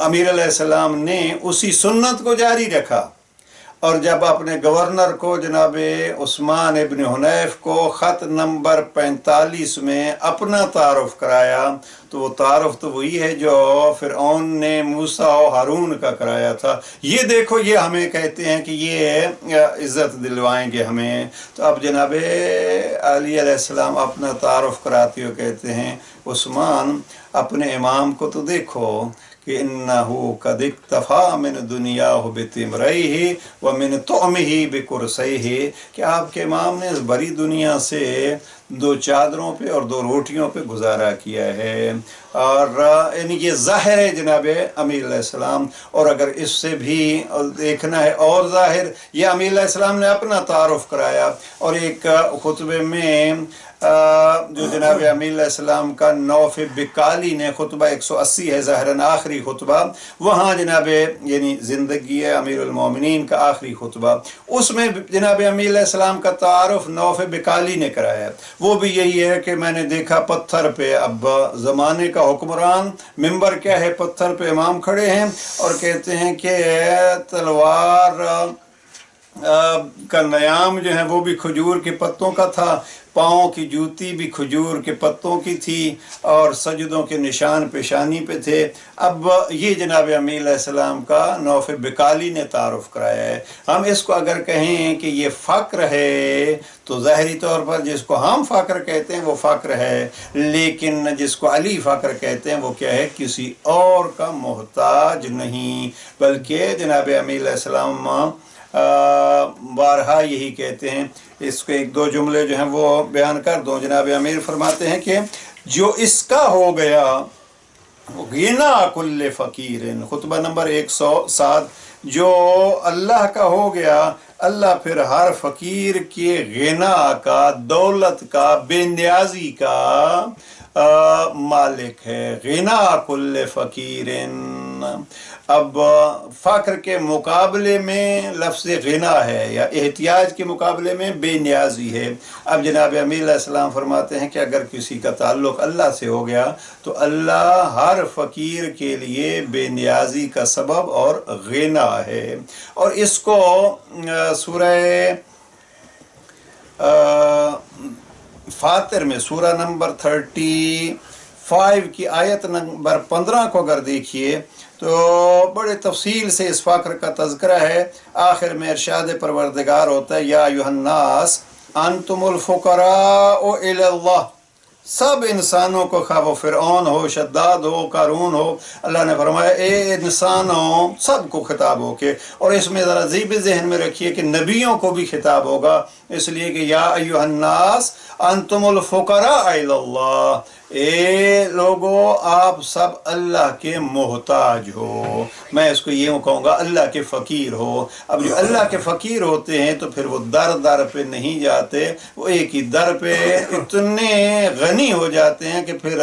अमीर अलैहिस्सलाम ने उसी सुन्नत को जारी रखा और जब अपने गवर्नर को जनाब उस्मान इब्न हुनैफ को ख़त नंबर 45 में अपना तारुफ़ कराया, तो वो तारुफ़ तो वही है जो फ़िरऔन ने मूसा और हारून का कराया था। ये देखो, ये हमें कहते हैं कि ये इज़्ज़त दिलवाएंगे हमें। तो अब जनाब अली अलैहिस्सलाम अपना तारुफ़ कराते हुए कहते हैं, उस्मान अपने इमाम को तो देखो कि इन्नहु कद इक्तफ़ा मिन दुनियाहु बितिमरैहि व मिन तुअमिहि बिकुरसैहि, कि आपके इमाम ने इस बड़ी दुनिया से 2 चादरों पे और 2 रोटियों पे गुजारा किया है। और यानी ये ज़ाहिर है जनाब अमीर अलैहिस्सलाम। और अगर इससे भी देखना है और ज़ाहिर, ये अमीर अलैहिस्सलाम ने अपना तारुफ़ कराया और एक खुतबे में जो जनाब अमीर अलैहिस्सलाम का नौफ़ बिकाली ने खुतबा 180 है ज़ाहिरन आखिरी खुतबा, वहाँ जनाब यानी ज़िंदगी है अमीरुल मोमिनीन का आखिरी खुतबा, उसमें जनाब अमीर अलैहिस्सलाम का तारुफ़ नौफ़ बिकाली ने कराया। वो भी यही है कि मैंने देखा पत्थर पे, अब ज़माने का हुक्मरान, मिंबर क्या है, पत्थर पे इमाम खड़े हैं और कहते हैं कि तलवार का नयाम जो है वो भी खजूर के पत्तों का था, पाँव की जूती भी खजूर के पत्तों की थी और सजदों के निशान पेशानी पे थे। अब ये जनाब अमीर अलैहिस्सलाम का नौफ़ बिकाली ने तारुफ़ कराया है। हम इसको अगर कहें कि ये फ़क्र है तो ज़ाहिरी तौर पर जिसको हम फ़क्र कहते हैं वो फ़क्र है, लेकिन जिसको अली फ़क्र कहते हैं वो क्या है, किसी और का मोहताज नहीं, बल्कि जनाब अमीर अलैहिस्सलाम बारहा यही कहते हैं। इसको 1-2 जुमले जो हैं वो बयान कर दो। जनाब अमीर फरमाते हैं कि जो इसका हो गया गिना कुल्ले फ़कीरिन, खुतबा नंबर 107, जो अल्लाह का हो गया, अल्लाह फिर हर फ़कीर के गिना का, दौलत का, बेनियाजी का मालिक है। गिना कुल्ले फ़कीरिन, अब फ़क्र के मुकाबले में लफ्ज़ गिना है या एहतियाज के मुकाबले में बेनियाजी है। अब जनाब अमीर अलैहिस्सलाम फरमाते हैं कि अगर किसी का ताल्लुक़ अल्लाह से हो गया तो अल्लाह हर फ़कीर के लिए बेनियाजी का सबब और गिना है। और इसको सूरह फातिर में सूरा नंबर 35 की आयत नंबर 15 को अगर देखिए तो बड़े तफसील से इस फ़क्र का तज़किरा है। आखिर में इरशाद परवरदिगार होता है, या अय्युहन्नास अंतुमुल फ़ुक़राउ इलल्लाह, सब इंसानों को, खा वो फिरौन हो, शद्दाद हो, कारून हो, अल्लाह ने फरमाया ए इंसानों, सबको खिताब हो के। और इसमें ज़रा ज़ीब ज़हन में रखिए कि नबियों को भी खिताब होगा, इसलिए कि या अय्युहन्नास अंतुमुल फुकरा इलल्लाह, ए लोगो आप सब अल्लाह के मोहताज हो। मैं इसको यूँ कहूँगा अल्लाह के फ़कीर हो। अब जो अल्लाह के फ़कीर होते हैं तो फिर वो दर दर पे नहीं जाते, वो एक ही दर पे इतने गनी हो जाते हैं कि फिर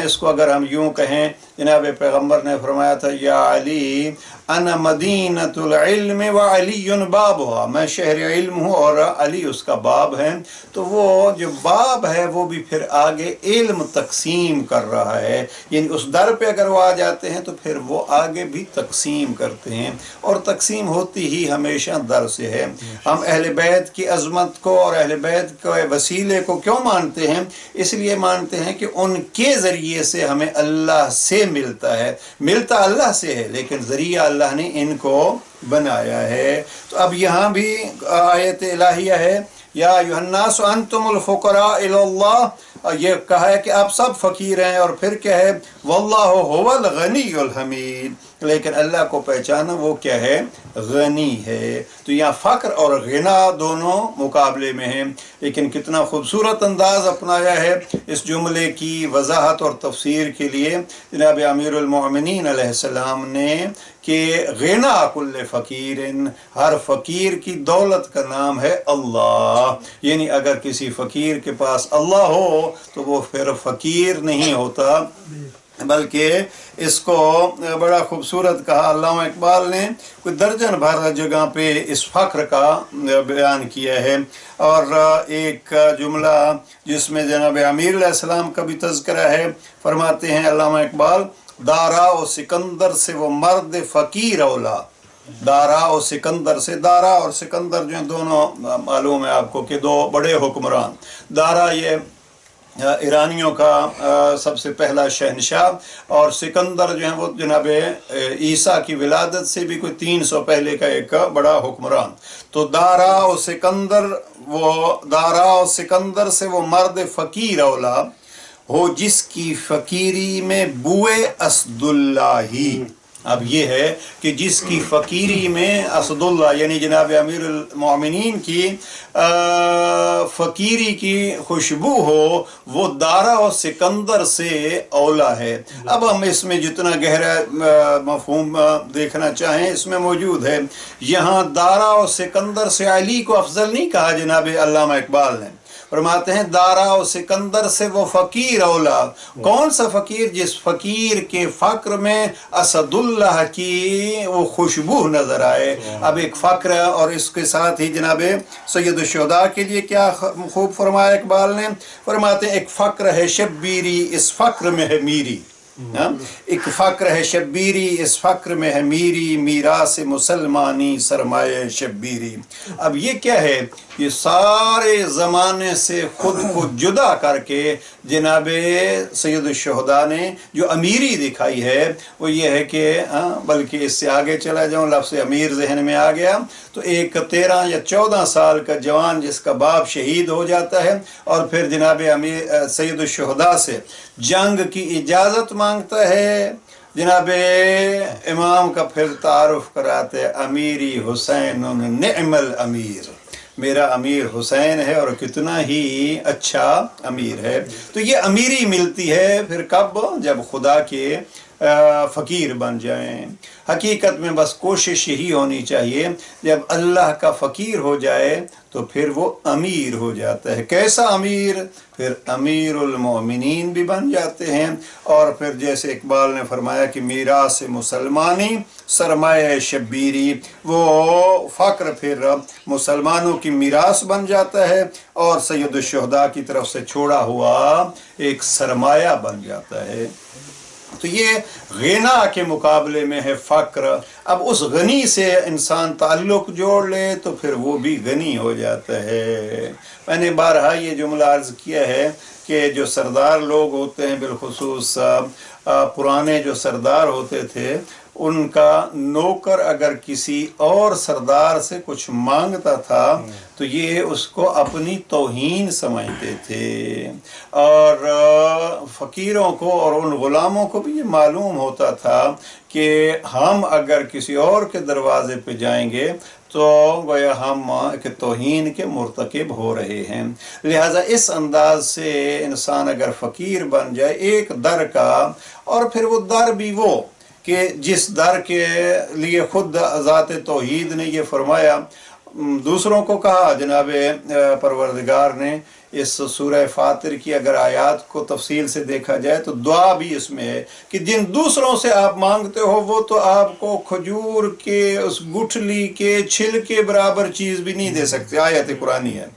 इसको अगर हम यूँ कहें, जनाब पैगम्बर ने फरमाया था या अली अना मदीनतुल इल्म व अलीयुन बाबुहा, मैं शहर इल्म हूँ और अली उसका बाब है। तो वो जो बाब है वो भी फिर आगे इल्म तकसीम कर रहा है, यानी उस दर पे अगर वो आ जाते हैं तो फिर वो आगे भी तकसीम करते हैं, और तकसीम होती ही हमेशा दर से है। हम अहले बैत की अज़मत को और अहले बैत के वसीले को क्यों मानते हैं? इसलिए मानते हैं कि उनके ज़रिए से हमें अल्लाह से मिलता है, मिलता अल्लाह से है, लेकिन ज़रिया अल्लाह ने इनको बनाया है। तो अब यहाँ भी आयत इलाहिया है या अय्युहन्नास अंतुमुल फुकरा इलल्लाह, ये कहा है कि आप सब फ़कीर हैं, और फिर क्या है वल्लाहु हुवल गनीयुल हमीद, लेकिन अल्लाह को पहचाना वो क्या है, गनी है। तो यहाँ फ़क्र और गिना दोनों मुकाबले में हैं, लेकिन कितना खूबसूरत अंदाज़ अपनाया है इस जुमले की वजाहत और तफसीर के लिए जनाब अमीरुल मोमिनीन अलैहिस्सलाम ने, कि गिना कुल्ले फ़कीरिन, हर फ़कीर की दौलत का नाम है अल्लाह। यानी अगर किसी फ़कीर के पास अल्लाह हो तो वो फिर फ़कीर नहीं होता, बल्कि इसको बड़ा खूबसूरत कहा अल्लामा इकबाल ने, कोई दर्जन भर जगह पे इस फ़क्र का बयान किया है। और एक जुमला जिसमें जनाब अमीर अलैहिस्सलाम का भी तज़किरा है, फरमाते हैं अल्लामा इकबाल, दारा और सिकंदर से वो मर्द फ़कीर औला। दारा और सिकंदर से, दारा और सिकंदर जो दोनों मालूम है आपको कि दो बड़े हुक्मरान। दारा ये ईरानियों का सबसे पहला शहनशाह, और सिकंदर जो है वो जनाब ईसा की विलादत से भी कोई 300 पहले का एक बड़ा हुक्मरान। तो दारा और सिकंदर, वो दारा और सिकंदर से वो मर्द फ़कीर औला हो जिसकी फ़कीरी में बुए असदुल्लाही। अब ये है कि जिसकी फ़कीरी में असदुल्ला यानी जनाब अमीरुल मोमिनीन की फ़कीरी की खुशबू हो, वो दारा और सिकंदर से औला है। अब हम इसमें जितना गहरा मफ़हूम देखना चाहें इसमें मौजूद है। यहाँ दारा और सिकंदर से अली को अफजल नहीं कहा जनाब अल्लामा इकबाल ने, फरमाते हैं दारा और सिकंदर से वो फ़कीर औला। कौन सा फ़कीर? जिस फ़कीर के फ़क्र में असदुल्लाह की वो खुशबू नज़र आए। अब एक फ़क्र और इसके साथ ही जनाब सैयद शुहदा के लिए क्या खूब फरमाया इकबाल ने, फरमाते हैं एक फ़क्र है शब्बीरी इस फ़क्र में है मीरी, एक फ़क्र है शब्बीरी इस फ़क्र में है मीरी, मीरास मुसलमानी सरमाए शब्बीरी। अब ये क्या है? ये सारे ज़माने से ख़ुद को जुदा करके जनाब सैयद शुहदा ने जो अमीरी दिखाई है वो ये है कि बल्कि इससे आगे चला जाऊँ, लफ्ज़ अमीर जहन में आ गया तो एक 13 या 14 साल का जवान जिसका बाप शहीद हो जाता है और फिर जनाब अमीर सैयद शुहदा से जंग की इजाज़त मांगता है, जनाब इमाम का फिर तारुफ कराते हैं, अमीरी हुसैन निअमल अमीर, मेरा अमीर हुसैन है और कितना ही अच्छा अमीर है। तो ये अमीरी मिलती है फिर कब? जब खुदा के फ़कीर बन जाएं। हकीकत में बस कोशिश ही होनी चाहिए, जब अल्लाह का फ़कीर हो जाए तो फिर वो अमीर हो जाता है। कैसा अमीर? फिर अमीरुल मोमिनीन भी बन जाते हैं। और फिर जैसे इकबाल ने फरमाया कि मीरास मुसलमानी सरमाए शब्बीरी, वो फ़क्र फिर मुसलमानों की मीरास बन जाता है और सैयद शुहदा की तरफ से छोड़ा हुआ एक सरमाया बन जाता है। तो ये गिना के मुकाबले में है फ़क्र। अब उस गनी से इंसान ताल्लुक़ जोड़ ले तो फिर वो भी गनी हो जाता है। मैंने बारहा ये जुमला अर्ज़ किया है कि जो सरदार लोग होते हैं, बिलखुसूस पुराने जो सरदार होते थे, उनका नौकर अगर किसी और सरदार से कुछ मांगता था तो ये उसको अपनी तौहीन समझते थे, और फ़कीरों को और उन ग़ुलामों को भी ये मालूम होता था कि हम अगर किसी और के दरवाज़े पे जाएंगे तो गोया हम के तौहीन के मुर्तकिब हो रहे हैं। लिहाजा इस अंदाज से इंसान अगर फ़कीर बन जाए एक दर का, और फिर वो दर भी वो कि जिस दर के लिए खुद ज़ात तौहीद ने ये फरमाया, दूसरों को कहा। जनाब परवरदिगार ने इस सूरह फातिर की अगर आयात को तफसील से देखा जाए तो दुआ भी इसमें है कि जिन दूसरों से आप मांगते हो वो तो आपको खजूर के उस गुठली के छिलके बराबर चीज़ भी नहीं दे सकते। आयत कुरानी है,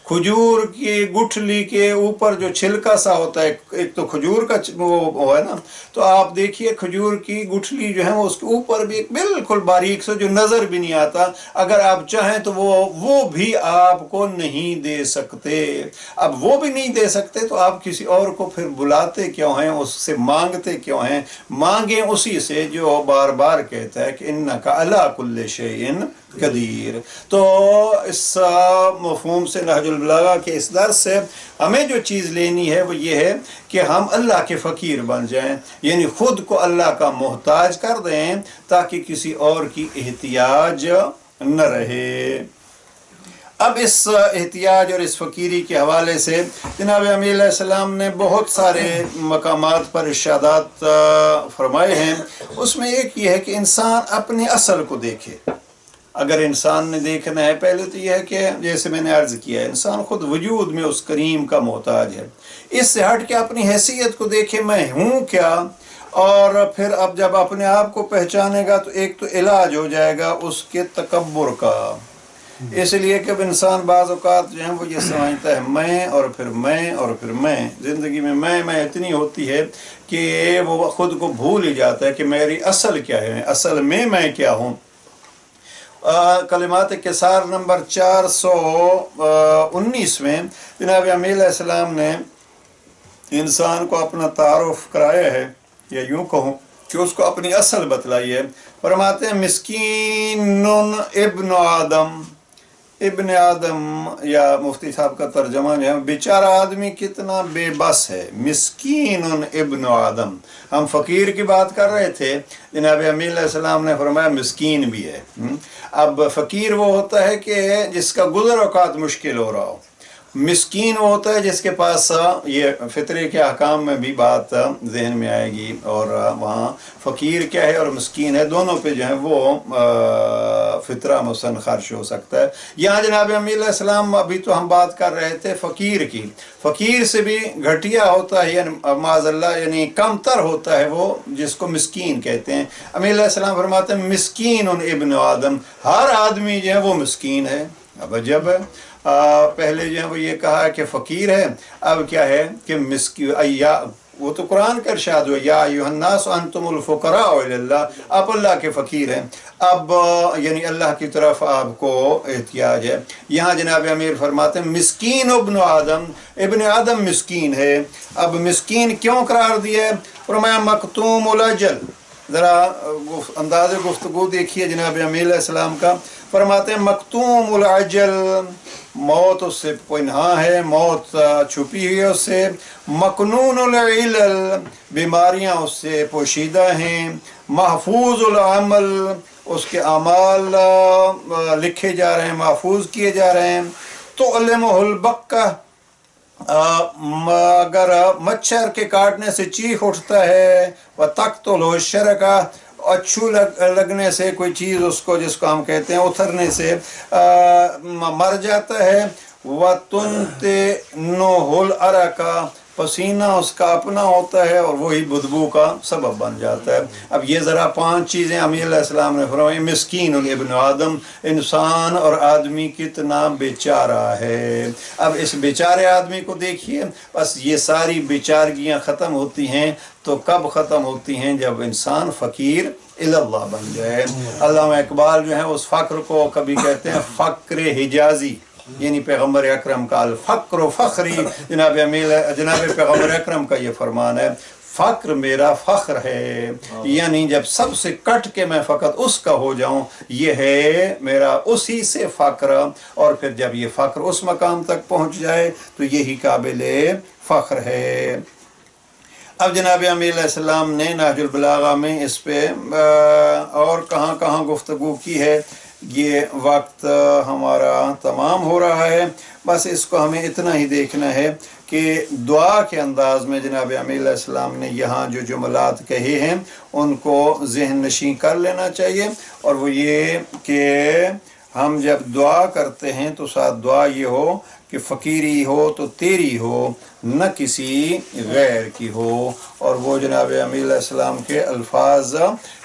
खजूर की गुठली के ऊपर जो छिलका सा होता है, एक तो खजूर का वो है ना, तो आप देखिए खजूर की गुठली जो है वो उसके ऊपर भी एक बिल्कुल बारीक से जो नज़र भी नहीं आता, अगर आप चाहें तो वो भी आपको नहीं दे सकते। अब वो भी नहीं दे सकते तो आप किसी और को फिर बुलाते क्यों हैं, उससे मांगते क्यों हैं? मांगे उसी से जो बार बार कहता है कि इन्नका अला कुल्लि शैइन कदीर। तो इस मफ़हूम से नहजुल बलागा के इस दर्स से हमें जो चीज़ लेनी है वो ये है कि हम अल्लाह के फ़कीर बन जाएं, यानी ख़ुद को अल्लाह का मोहताज कर दें ताकि किसी और की एहतियाज न रहे। अब इस एहतियाज और इस फ़कीरी के हवाले से जनाब अमीर अलैहिस्सलाम ने बहुत सारे मकामात पर इरशादात फरमाए हैं। उसमें एक ये है कि इंसान अपने असल को देखे। अगर इंसान ने देखना है, पहले तो यह है कि जैसे मैंने अर्ज़ किया है, इंसान ख़ुद वजूद में उस करीम का मोहताज है। इससे हट के अपनी हैसियत को देखे, मैं हूँ क्या, और फिर अब जब अपने आप को पहचानेगा तो एक तो इलाज हो जाएगा उसके तकब्बुर का। इसलिए कि इंसान बाज़ औक़ात जो है वो ये समझता है मैं और फिर मैं और फिर मैं, ज़िंदगी में मैं इतनी होती है कि वो ख़ुद को भूल ही जाता है कि मेरी असल क्या है, असल में मैं क्या हूँ। कलिमात किसार नंबर 419 में जनाब अमीर अलैहिस्सलाम ने इंसान को अपना तारुफ कराया है, या यूँ कहूँ कि उसको अपनी असल बतलाई है। फरमाते हैं मिस्कीनुन इब्न आदम, इब्न आदम या मुफ्ती साहब का तर्जमा जो है बेचारा आदमी कितना बेबस है। मिस्कीनुन इब्न आदम, हम फ़कीर की बात कर रहे थे, जनाब अमीर अलैहिस्सलाम ने फरमाया मिस्कीन भी है। अब फ़कीर वो होता है कि जिसका गुज़र औक़ात मुश्किल हो रहा हो, मिस्कीन वो होता है जिसके पास ये फ़ितरे के अहकाम में भी बात जहन में आएगी, और वहाँ फ़कीर क्या है और मिस्कीन है दोनों पे जो है वो फ़ितरा मुसन खर्च हो सकता है। यहाँ जनाब अमीर अलैहिस्सलाम, अभी तो हम बात कर रहे थे फ़कीर की, फ़कीर से भी घटिया होता है यानी माज़अल्लाह यानी कम तर होता है वो जिसको मिस्कीन कहते हैं। अमीर अलैहिस्सलाम फरमाते हैं मिस्कीन उन इब्न आदम, हर आदमी जो है वो मिस्कीन है। अब अजब है, पहले जो है वो ये कहा कि फ़कीर है, अब क्या है कि मिस्कीन, या वो तो कुरान का इरशाद हुआ या अय्युहन्नास अंतुमुल फुक़राउ इलल्लाह, आप अल्लाह के फ़कीर हैं। अब यानी अल्लाह की तरफ आपको एहतियाज है। यहाँ जनाब अमीर फरमाते हैं मिस्कीन इब्न आदम, इब्न आदम मिस्कीन है। अब मिस्कीन क्यों करार दिया है? फरमाया मकतूमुल अजल। ज़रा अंदाज़ गुफ्तगू देखिए जनाब अमीर अलैहिस्सलाम का। फरमाते हैं मकतूमुल अजल, मौत उससे पनाह है, मौत छुपी हुई है उससे। मकनूनुल इलल, बीमारियाँ उससे पोशीदा हैं। महफूजुल अमल, उसके अमाल लिखे जा रहे हैं, महफूज किए जा रहे हैं। तो अलमुल बक्का, अगर मच्छर के काटने से चीख उठता है, व तख्तुल शरका, अच्छू लगने से कोई चीज़ उसको जिसको हम कहते हैं उथरने से मर जाता है। व तुनते नोहुल अरका, पसीना उसका अपना होता है और वही बदबू का सबब बन जाता है। अब ये ज़रा 5 चीज़ें अमीर अलैहिस्सलाम ने फरमाई। मिस्कीन इब्न आदम, इंसान और आदमी कितना बेचारा है। अब इस बेचारे आदमी को देखिए, बस ये सारी बेचारगियाँ ख़त्म होती हैं तो कब ख़त्म होती हैं? जब इंसान फ़कीर इल्लल्लाह बन जाए। अल्लामा इकबाल जो है उस फ़क्र को कभी कहते हैं फ़क्र हिजाज़ी, यानी पैगम्बर अकरम का अल फ़क्र फ़ख्री, जनाब पैगम्बर अकरम का ये फरमान है फ़क्र मेरा फ़ख्र है, यानी जब सब से कट के मैं फ़कत उसका हो जाऊं, ये है मेरा उसी से फ़ख्र। और फिर जब ये फ़ख्र उस मकाम तक पहुंच जाए तो यही काबिल फ़ख्र है। अब जनाब अमीर अलैहिस्सलाम ने नहजुल बलागा में इस पे और कहाँ कहाँ गुफ्तगू की है। ये वक्त हमारा तमाम हो रहा है, बस इसको हमें इतना ही देखना है कि दुआ के अंदाज़ में जनाब अमीर अलैहिस्सलाम ने यहाँ जो जुमलात कहे हैं उनको ज़हन नशीं कर लेना चाहिए। और वो ये कि हम जब दुआ करते हैं तो साथ दुआ ये हो कि फ़कीरी हो तो तेरी हो, न किसी गैर की हो। और वो जनाब अमीर अलैहिस्सलाम के अल्फाज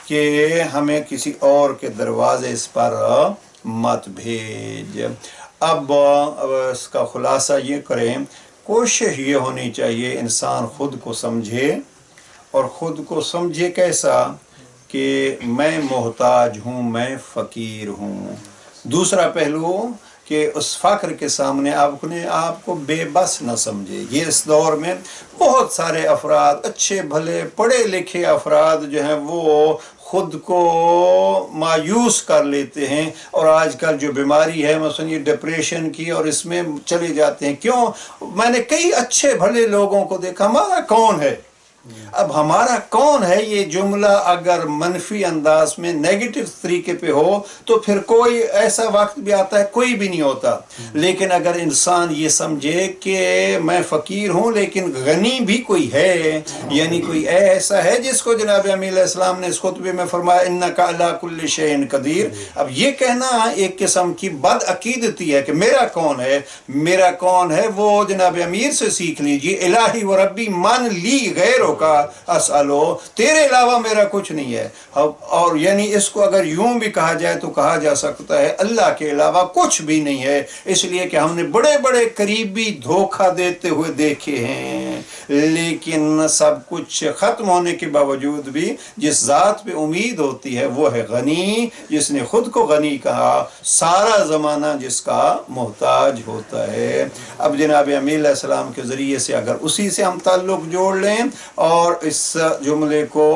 कि हमें किसी और के दरवाज़े इस पर मत भेज। अब इसका ख़ुलासा ये करें, कोशिश ये होनी चाहिए इंसान ख़ुद को समझे, और ख़ुद को समझे कैसा कि मैं मोहताज हूँ, मैं फ़कीर हूँ। दूसरा पहलू कि उस फ़ख्र के सामने अपने आप को बेबस न समझे। ये इस दौर में बहुत सारे अफराद, अच्छे भले पढ़े लिखे अफराद जो हैं वो ख़ुद को मायूस कर लेते हैं, और आजकल जो बीमारी है मसलन ये डिप्रेशन की, और इसमें चले जाते हैं। क्यों? मैंने कई अच्छे भले लोगों को देखा, हमारा कौन है। अब हमारा कौन है ये जुमला अगर मनफी अंदाज में नेगेटिव तरीके पे हो तो फिर कोई ऐसा वक्त भी आता है कोई भी नहीं होता। लेकिन अगर इंसान ये समझे कि मैं फ़कीर हूँ लेकिन गनी भी कोई है, यानी कोई ऐसा है जिसको जनाब अमीर अलैहिस्सलाम ने इस खुतबे में फरमाया इन्नका अला कुल्लि शैइन कदीर। अब ये कहना एक किस्म की बदअकीदती है कि मेरा कौन है, मेरा कौन है, वो जनाब अमीर से सीख लीजिए। इलाही व रब्बी मन ली गैरों का असअलो, तेरे अलावा मेरा कुछ नहीं है। और यानी इसको अगर यूं भी कहा जाए तो कहा जा सकता है अल्लाह के अलावा कुछ भी नहीं है, इसलिए कि हमने बड़े बड़े करीबी धोखा देते हुए देखे हैं। लेकिन सब कुछ ख़त्म होने के बावजूद भी जिस ज़ात पे उम्मीद होती है वो है गनी, जिसने खुद को गनी कहा, सारा ज़माना जिसका मोहताज होता है। अब जनाब अमीर अलैहिस्सलाम के ज़रिए से अगर उसी से हम ताल्लुक़ जोड़ लें और इस जुमले को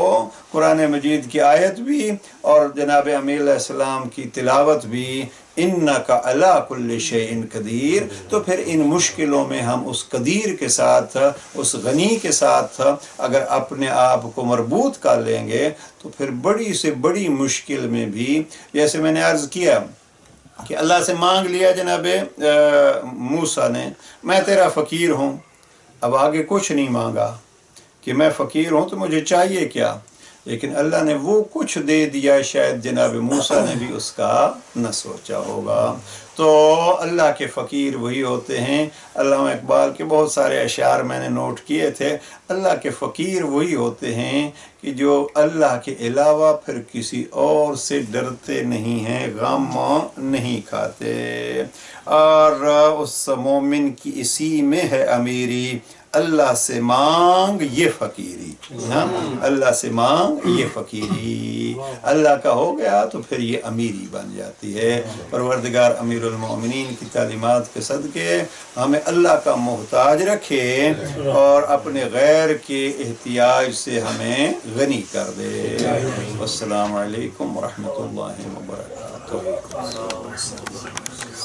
कुरान मजीद की आयत भी और जनाब अमीर अलैहिस्सलाम की तिलावत भी इन्नका अला कुल्लि शैइन कदीर, तो फिर इन मुश्किलों में हम उस कदीर के साथ, उस गनी के साथ अगर अपने आप को मरबूत कर लेंगे तो फिर बड़ी से बड़ी मुश्किल में भी, जैसे मैंने अर्ज़ किया कि अल्लाह से मांग लिया जनाब मूसा ने, मैं तेरा फ़कीर हूँ। अब आगे कुछ नहीं मांगा कि मैं फ़कीर हूँ तो मुझे चाहिए क्या, लेकिन अल्लाह ने वो कुछ दे दिया शायद जनाब मूसा ने भी उसका न सोचा होगा। तो अल्लाह के फ़कीर वही होते हैं। अल्लामा इकबाल के बहुत सारे अशार मैंने नोट किए थे। अल्लाह के फ़कीर वही होते हैं कि जो अल्लाह के अलावा फिर किसी और से डरते नहीं हैं, गम नहीं खाते। और उस मोमिन की इसी में है अमीरी, अल्लाह से मांग ये फ़कीरी। हाँ, अल्लाह से मांग ये फ़कीरी, अल्लाह का हो गया तो फिर ये अमीरी बन जाती है। परवरदिगार अमीरुल मोमिनीन की तालीमात के सदके हमें अल्लाह का मोहताज रखे और अपने गैर के एहतियाज से हमें गनी कर दे। अस्सलामु अलैकुम व रहमतुल्लाहि व बरकातुहू।